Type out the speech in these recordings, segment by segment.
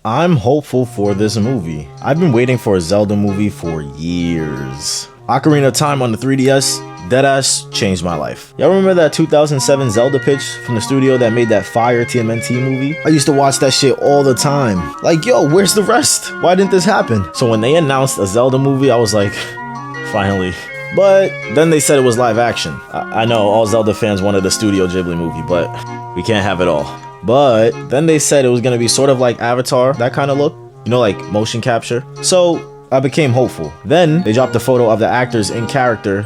I'm hopeful for this movie. I've been waiting for a Zelda movie for years. Ocarina of Time on the 3DS, deadass changed my life. Y'all remember that 2007 Zelda pitch from the studio that made that fire TMNT movie? I used to watch that shit all the time. Like, yo, where's the rest? Why didn't this happen? So when they announced a Zelda movie, I was like, finally. But then they said it was live action. I know all Zelda fans wanted a Studio Ghibli movie, but we can't have it all. But then they said it was gonna be sort of like Avatar, that kind of look. You know, like motion capture. So I became hopeful. Then they dropped a photo of the actors in character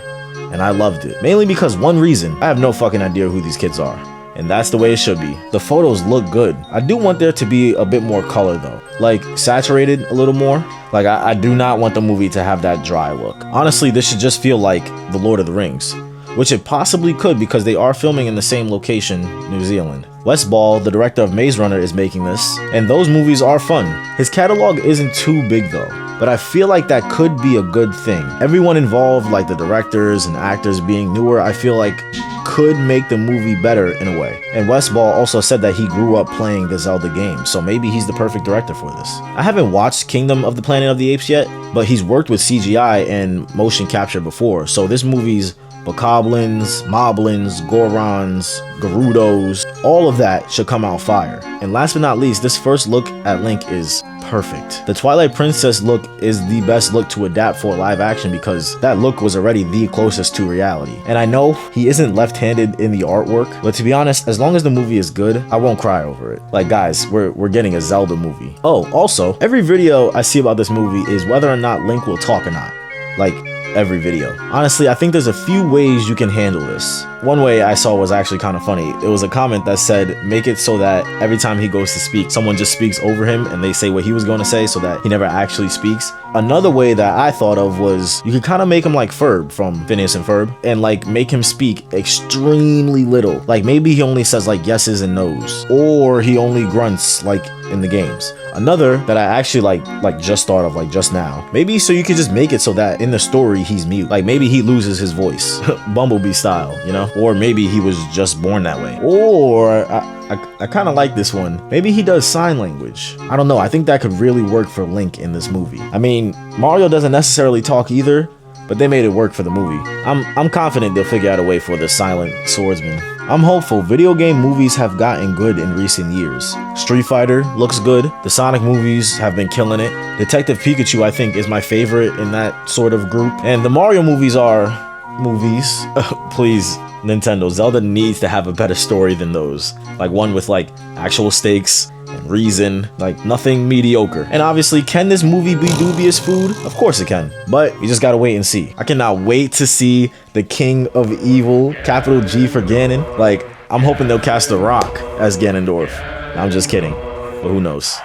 and I loved it. Mainly because one reason, I have no fucking idea who these kids are. And that's the way it should be. The photos look good. I do want there to be a bit more color though. Like saturated a little more. Like I do not want the movie to have that dry look. Honestly, this should just feel like The Lord of the Rings. Which it possibly could because they are filming in the same location, New Zealand. Wes Ball, the director of Maze Runner, is making this, and those movies are fun. His catalog isn't too big though, but I feel like that could be a good thing. Everyone involved, like the directors and actors being newer, I feel like could make the movie better in a way. And Wes Ball also said that he grew up playing the Zelda game, so maybe he's the perfect director for this. I haven't watched Kingdom of the Planet of the Apes yet, but he's worked with CGI and motion capture before, so this movie's Bokoblins, Moblins, Gorons, Gerudos, all of that should come out fire. And last but not least, this first look at Link is perfect. The Twilight Princess look is the best look to adapt for live action because that look was already the closest to reality. And I know he isn't left-handed in the artwork, but to be honest, as long as the movie is good, I won't cry over it. Like guys, we're getting a Zelda movie. Oh, also, every video I see about this movie is whether or not Link will talk or not. Like, every video. Honestly, I think there's a few ways you can handle this. One way I saw was actually kind of funny. It was a comment that said, make it so that every time he goes to speak, someone just speaks over him and they say what he was going to say so that he never actually speaks. Another way that I thought of was you could kind of make him like Ferb from Phineas and Ferb and like make him speak extremely little. Like maybe he only says like yeses and nos, or he only grunts like in the games. Another that I actually like just thought of like just now, maybe so you could just make it so that in the story he's mute. Like maybe he loses his voice, Bumblebee style, you know? Or maybe he was just born that way. Or I kind of like this one. Maybe he does sign language. I don't know. I think that could really work for Link in this movie. I mean, Mario doesn't necessarily talk either, but they made it work for the movie. I'm confident they'll figure out a way for the silent swordsman. I'm hopeful. Video game movies have gotten good in recent years. Street Fighter looks good. The Sonic movies have been killing it. Detective Pikachu, I think, is my favorite in that sort of group. And the Mario movies are movies. Please, Nintendo, Zelda needs to have a better story than those. Like one with like actual stakes and reason, like nothing mediocre. And obviously, can this movie be dubious food? Of course it can, but you just gotta wait and see. I cannot wait to see the King of Evil, capital G for Ganon. Like, I'm hoping they'll cast The Rock as Ganondorf. I'm just kidding, but who knows?